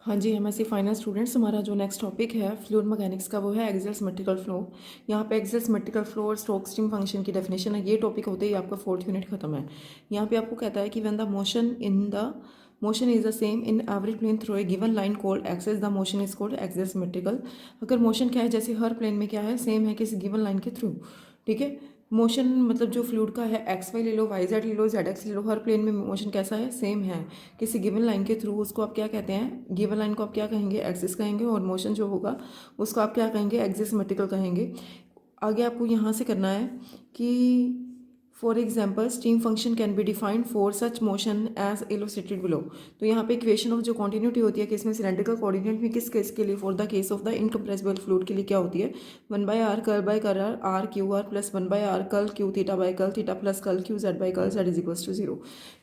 हाँ जी, MSc final students, हमारा जो नेक्स्ट टॉपिक है फ्लूइड मैकेनिक्स का वो है एक्सियल सिमेट्रिकल फ्लो। यहाँ पे एक्सियल सिमेट्रिकल फ्लो और स्टोक्स स्टीम फंक्शन की डेफिनेशन है। ये टॉपिक होते ही आपका 4th यूनिट खत्म है। यहाँ पे आपको कहता है कि when the motion is the same in every plane through a given line called axis, the motion is called axial symmetrical. अगर मोशन क्या है, जैसे हर प्लेन में क्या है, सेम है किसी गिवन लाइन के थ्रू। ठीक है, मोशन मतलब जो फ्लूइड का है, एक्स वाई ले लो, वाई जेड ले लो, जेड एक्स ले लो, हर प्लेन में मोशन कैसा है, सेम है किसी गिवन लाइन के थ्रू। उसको आप क्या कहते हैं, गिवन लाइन को आप क्या कहेंगे, एक्सिस कहेंगे, और मोशन जो होगा उसको आप क्या कहेंगे, एक्सिस सिमेट्रिकल कहेंगे। आगे आपको यहाँ से करना है कि for example steam function can be defined for such motion as illustrated below. तो यहाँ पे इक्वेशन ऑफ जो कॉन्टिन्यूटी होती है किसमें, सिलेंड्रिकल कोऑर्डिनेट में, किस केस के लिए, for the case of the incompressible fluid के लिए क्या होती है, 1/r curl by curl r q r plus 1/r curl q theta by curl theta plus curl q z by curl z is equals to 0।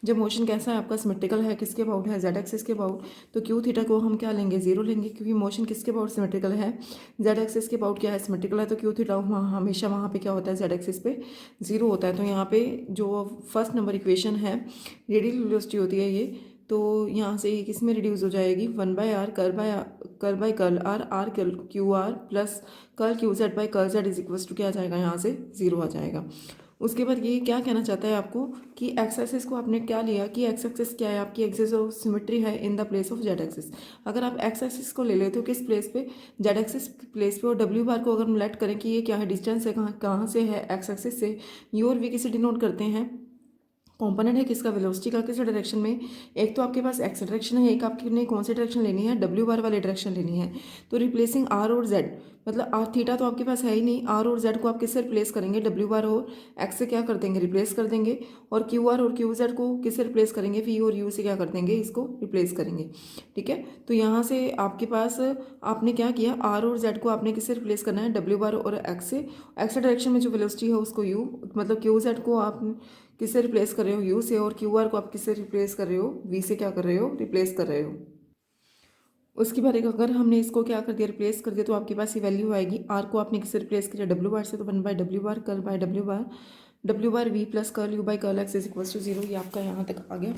जब motion कैसा है आपका, symmetrical है, किसके अबाउट है, जेड एक्सिस के अबाउट, तो Q theta को हम क्या लेंगे, 0 लेंगे, क्योंकि मोशन किसके अबाउट सिमेट्रिकल है, जेड एक्सिस के अबाउट क्या है, सिमेट्रिकल है, तो क्यू थीटा हमेशा वहाँ पे क्या होता है, जेड एक्सिस पे 0 होता है। तो यहाँ पे जो फर्स्ट नंबर इक्वेशन है, रेडियल वेलोसिटी होती है ये, तो यहाँ से ये किस में रिड्यूस हो जाएगी, 1/r curl by curl r curl q r plus curl q z by curl z is equals to क्या आ जाएगा, यहाँ से 0 आ जाएगा। उसके बाद ये क्या कहना चाहता है आपको कि एक्स एक्सिस को आपने क्या लिया, कि एक्स एक्सिस क्या है आपकी, एक्सिस ऑफ सिमेट्री है in the place of Z axis. अगर आप एक्स एक्सिस को ले लेते हो किस प्लेस पे, जेड एक्सिस प्लेस पे, और डब्ल्यू बार को अगर हम लेट करें कि ये क्या है, डिस्टेंस है, कहाँ कहाँ से है, एक्स एक्सिस से, यू और वी किसे डिनोट करते हैं, कॉम्पोनेंट है किसका, वेलोसिटी का, किस डायरेक्शन में, एक तो आपके पास एक्स डायरेक्शन है, एक आपने कौन सी डायरेक्शन लेनी है, डब्ल्यू बार वाली डायरेक्शन लेनी है। तो रिप्लेसिंग आर और जेड, मतलब आर थीटा तो आपके पास है ही नहीं, आर और जेड को आप किससे रिप्लेस करेंगे, डब्ल्यू बार और एक्स से क्या कर देंगे, रिप्लेस कर देंगे, और क्यू आर और क्यू जेड को किससे रिप्लेस करेंगे, वी और यू से क्या कर देंगे, इसको रिप्लेस करेंगे। ठीक है, तो यहाँ से आपके पास आपने क्या किया, आर और जेड को आपने किससे रिप्लेस करना है, डब्ल्यू बार और एक्स से। एक्स डायरेक्शन में जो वेलोसिटी है उसको यू, मतलब क्यू जेड को आप किससे रिप्लेस कर रहे हो, यू से, और क्यू आर को आप किससे रिप्लेस कर रहे हो, वी से क्या कर रहे हो, रिप्लेस कर रहे हो। उसके बाद अगर हमने इसको क्या कर दिया, रिप्लेस कर दिया, तो आपके पास ये वैल्यू आएगी, आर को आपने किससे रिप्लेस किया, डब्ल्यू बार से, तो 1/w bar curl by W bar v plus curl u by curl x is equals to 0। ये आपका यहाँ तक आ गया।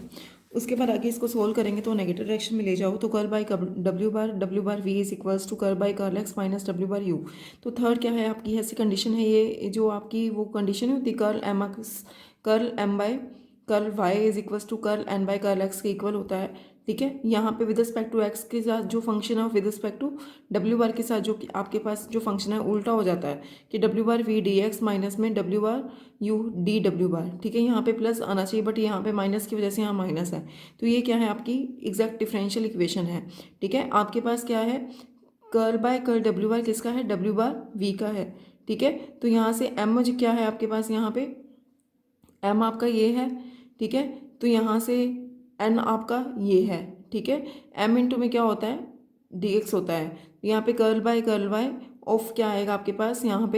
उसके बाद आगे इसको सोल्व करेंगे तो नेगेटिव डायरेक्शन में ले जाओ, तो curl by W bar V is equals to curl by curl X minus W bar U. तो थर्ड क्या है आपकी, ऐसी कंडीशन है, ये जो आपकी वो कंडीशन होती है, curl m by curl y is equals to curl n by curl x के इक्वल होता है। ठीक है, यहाँ पे विद रिस्पेक्ट टू एक्स के साथ जो फंक्शन है, विद रिस्पेक्ट टू डब्ल्यू बार के साथ जो कि आपके पास जो फंक्शन है उल्टा हो जाता है, कि W bar V D X minus में W bar U D W bar. ठीक है, यहाँ पे प्लस आना चाहिए, बट यहाँ पे माइनस की वजह से यहाँ माइनस है। तो ये क्या है आपकी एग्जैक्ट डिफरेंशियल इक्वेशन है। ठीक है, आपके पास क्या है, कर्ल बाय कर्ल डब्ल्यू बार किसका है, डब्ल्यू बार वी का है। ठीक है, तो यहाँ से एम मुझे क्या है आपके पास, यहाँ पे एम आपका ये है। ठीक है, तो यहाँ से एन आपका ये है। ठीक है, एम इंटू में क्या होता है, डी एक्स होता है। यहाँ पे कर्ल बाय ऑफ क्या आएगा आपके पास, यहाँ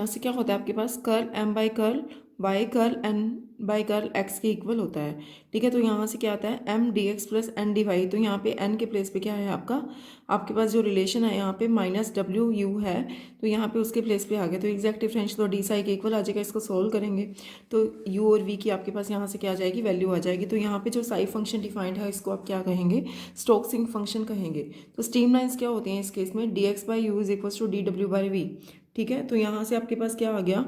से क्या होता है आपके पास, curl M by curl Y curl N by curl x के इक्वल होता है। ठीक है, तो यहाँ से क्या आता है, m d x plus n d y. तो यहाँ पे एन के प्लेस पे क्या है आपका, आपके पास जो रिलेशन है यहाँ पे माइनस डब्ल्यू यू है, तो यहाँ पे उसके प्लेस पे आ गया, तो एग्जैक्ट डिफरेंशियल तो डी साई के इक्वल आ जाएगा। इसको सोल्व करेंगे तो यू और वी की आपके पास यहाँ से क्या आ जाएगी, वैल्यू आ जाएगी। तो यहाँ पे जो साई फंक्शन डिफाइंड है इसको आप क्या कहेंगे, स्टोक्सिंग फंक्शन कहेंगे। तो स्टीम लाइन्स क्या होती हैं इस केस में, d x by u is equals to d डब्ल्यू बाई वी। ठीक है, तो यहाँ से आपके पास क्या आ गया,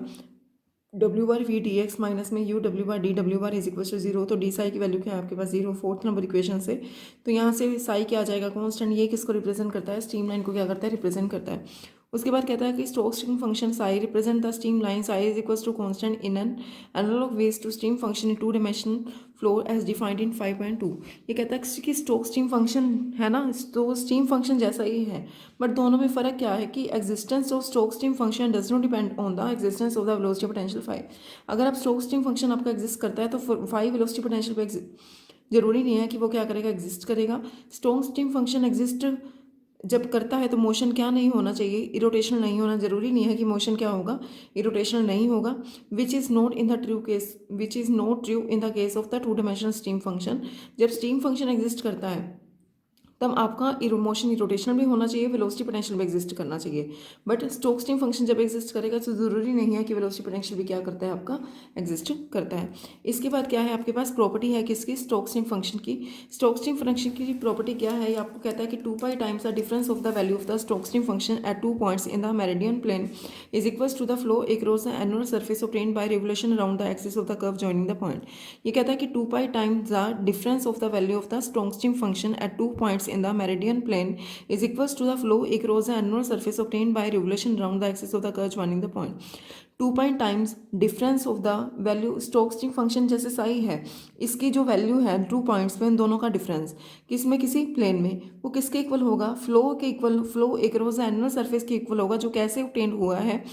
W bar V D X minus में U W bar D W bar is equal to 0। तो डी साई की वैल्यू क्या है आपके पास, 0, फोर्थ नंबर इक्वेशन से। तो यहाँ से साई क्या आ जाएगा, कांस्टेंट। ये किसको रिप्रेजेंट करता है, स्टीम लाइन को क्या करता है, रिप्रेजेंट करता है। उसके बाद कहता है कि Stokes steam function psi represent the steam line, psi is equal to constant in an analogue ways to steam function in 2 dimensional flow as defined in 5.2। ये कहता है कि स्टोक्स स्टीम फंक्शन है ना, तो स्टीम फंक्शन जैसा ही है, but दोनों में फ़र्क क्या है कि existence of Stokes steam function does not depend on the existence of the velocity potential phi. अगर आप स्टोक्स स्टीम फंक्शन आपका एग्जिस्ट करता है तो फाई वेलोसिटी पोटेंशियल पे जरूरी नहीं है कि वो क्या करेगा, एग्जिस्ट करेगा। स्टोक्स स्टीम फंक्शन एग्जिस्ट जब करता है तो मोशन क्या नहीं होना चाहिए, इरोटेशनल नहीं होना, जरूरी नहीं है कि मोशन क्या होगा, इरोटेशनल नहीं होगा। Which is not in the true case, which is not true in the case of the 2 dimensional steam function. जब स्टीम फंक्शन एग्जिस्ट करता है तब आपका मोशन रोटेशनल भी होना चाहिए, वेलोसिटी पोटेंशियल भी एग्जिस्ट करना चाहिए। बट स्टोक्स स्टीम फंक्शन जब एग्जिस्ट करेगा तो ज़रूरी नहीं है कि वेलोसिटी पोटेंशियल भी क्या करता है, आपका एग्जिस्ट करता है। इसके बाद क्या है, आपके पास प्रॉपर्टी है किसकी, स्टोक्स स्टीम फंक्शन की। स्टोक्स स्टीम फंक्शन की प्रॉपर्टी क्या है, ये आपको कहता है कि 2 pi times the difference of the value of the Stokes steam function at 2 points in the meridian plane is equals to the flow across the annular surface obtained by revolution around the axis of the curve joining the point। ये कहता है कि 2 pi times the difference of the value of the Stokes steam function at 2 points in the meridian plane is equals to the flow across the annular surface obtained by revolution around the axis of the curve joining the point। 2 pi times difference of the value Stokes steam function जैसे साई है, इसकी जो value है 2 points पे, इन दोनों का difference किसमें, किसी प्लेन में, वो किसके इक्वल होगा, फ्लो के equal, flow across the annular surface के इक्वल होगा, जो कैसे obtained हुआ है,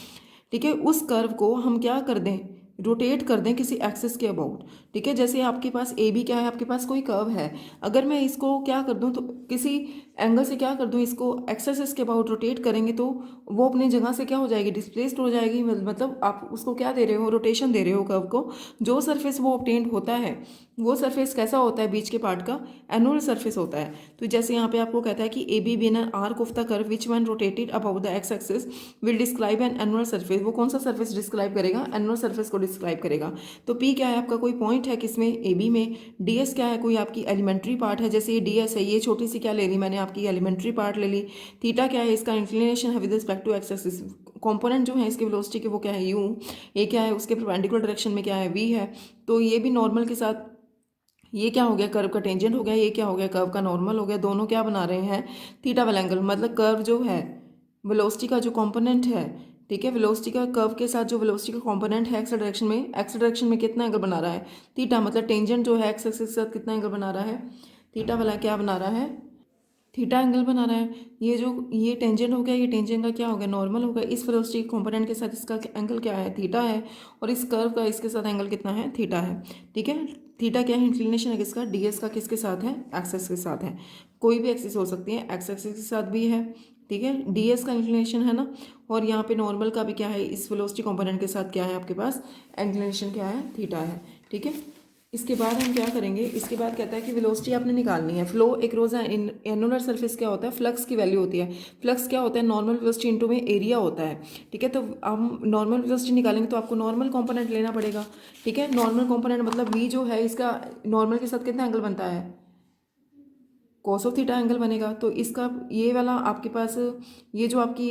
ठीक है। उस कर्व को हम क्या कर दें, रोटेट कर दें किसी एक्सिस के अबाउट, ठीक है। जैसे आपके पास ए बी क्या है, आपके पास कोई कर्व है, अगर मैं इसको क्या कर दूं, तो किसी एंगल से क्या कर दूं, इसको एक्सिस के अबाउट रोटेट करेंगे तो वो अपनी जगह से क्या हो जाएगी, डिस्प्लेस्ड हो जाएगी। मतलब आप उसको क्या दे रहे हो, रोटेशन दे रहे हो कर्व को। जो सरफेस वो ऑब्टेन्ड होता है, वो सरफेस कैसा होता है, बीच के पार्ट का एनुअल सरफेस होता है। तो जैसे यहाँ पे आपको कहता है कि A B been an arc of the curve which one rotated about the x axis will describe an annual surface. वो कौन सा सरफेस डिस्क्राइब करेगा, एनुअल सरफेस को डिस्क्राइब करेगा। तो पी क्या है, आपका कोई पॉइंट है किसमें, ए बी में। डी एस क्या है, कोई आपकी एलिमेंट्री पार्ट है, जैसे ये डी एस है, ये छोटी सी क्या ले ली मैंने, आपकी एलिमेंट्री पार्ट ले ली। थीटा क्या है, इसका इंक्लिनेशन है with respect to x axis. Component जो है इसके वेलोसिटी के वो क्या है, यू। ये क्या है, उसके परपेंडिकुलर डायरेक्शन में क्या है, वी है। तो ये भी नॉर्मल के साथ, ये क्या हो गया, कर्व का टेंजेंट हो गया, ये क्या हो गया, कर्व का नॉर्मल हो गया। दोनों क्या बना रहे हैं, थीटा वाला एंगल। मतलब कर्व जो है, वेलोसिटी का जो कंपोनेंट है, ठीक है, वेलोसिटी का कर्व के साथ जो वेलोसिटी का कंपोनेंट है एक्स डायरेक्शन में, एक्स डायरेक्शन में कितना एंगल बना रहा है, थीटा। मतलब टेंजेंट जो है एक्स एक्सिस के साथ कितना एंगल बना रहा है, थीटा वाला क्या बना रहा है, थीटा एंगल बना रहा है। ये जो ये टेंजेंट हो गया, ये टेंजेंट का क्या हो गया, नॉर्मल हो गया। इस वेलोसिटी कंपोनेंट के साथ इसका एंगल क्या है, थीटा है। और इस कर्व का इसके साथ एंगल कितना है, थीटा है, ठीक है। थीटा क्या है, इंक्लिनेशन है किसका, डीएस का, किसके साथ है, एक्सिस के साथ है। कोई भी एक्सिस हो सकती है, एक्स एक्सिस के साथ भी है, ठीक है। डीएस का इंक्लिनेशन है ना, और यहाँ पे नॉर्मल का भी क्या है, इस वेलोसिटी कंपोनेंट के साथ क्या है आपके पास, इंक्लिनेशन क्या है, थीटा है, ठीक है। इसके बाद हम क्या करेंगे, इसके बाद कहता है कि वेलोसिटी आपने निकालनी है। फ्लो एक्रोस एनुलर सरफेस क्या होता है, फ्लक्स की वैल्यू होती है। फ्लक्स क्या होता है, नॉर्मल वेलोसिटी इनटू में एरिया होता है, ठीक है। तो हम नॉर्मल वेलोसिटी निकालेंगे तो आपको नॉर्मल कंपोनेंट लेना पड़ेगा, ठीक है। नॉर्मल कंपोनेंट मतलब वी जो है, इसका नॉर्मल के साथ कितना एंगल बनता है, कॉस ऑफ थीटा एंगल बनेगा। तो इसका ये वाला आपके पास, ये जो आपकी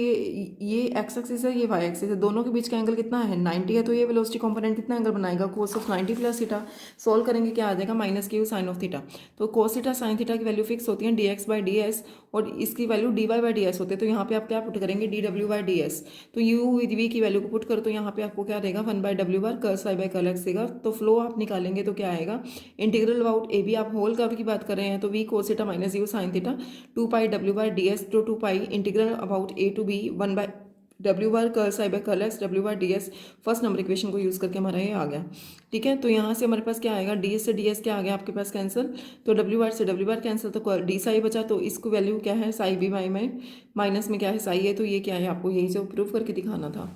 ये एक्स एक्सिस है, ये वाई एक्सिस है, दोनों के बीच का एंगल कितना है, 90 है। तो ये वेलोसिटी कंपोनेंट कितना एंगल बनाएगा, cos of 90 plus theta. Solve करेंगे क्या आ जाएगा, minus q sine of theta. तो कोस थीटा साइन थीटा की वैल्यू फिक्स होती है d x by d s, और इसकी value d y by d s होते हैं। तो यहाँ पे आप क्या पुट करेंगे, डी डब्ल्यू बाई डी एस। तो यू विद वी की वैल्यू को पुट करो तो यहाँ पे आपको क्या देगा, 1/w bar curl psi by curl x देगा। तो फ्लो आप निकालेंगे तो क्या आएगा, इंटीग्रल अबाउट ए बी, आप होल कर्व की बात कर रहे हैं तो v cos theta minus u sine theta 2πw/ds to 2 pi integral about a to b 1/w bar curl psi by curl x w/ds। First number equation को use करके हमारा ये आ गया, ठीक है। तो यहाँ से हमारे पास क्या आएगा, ds से ds क्या आ गया आपके पास कैंसिल, तो w बार से w बार कैंसिल, तो डी साई बचा। तो इसको वैल्यू क्या है, साई बी वाई में माइनस में क्या है, साई है। तो ये क्या है, आपको यही से प्रूव करके दिखाना था।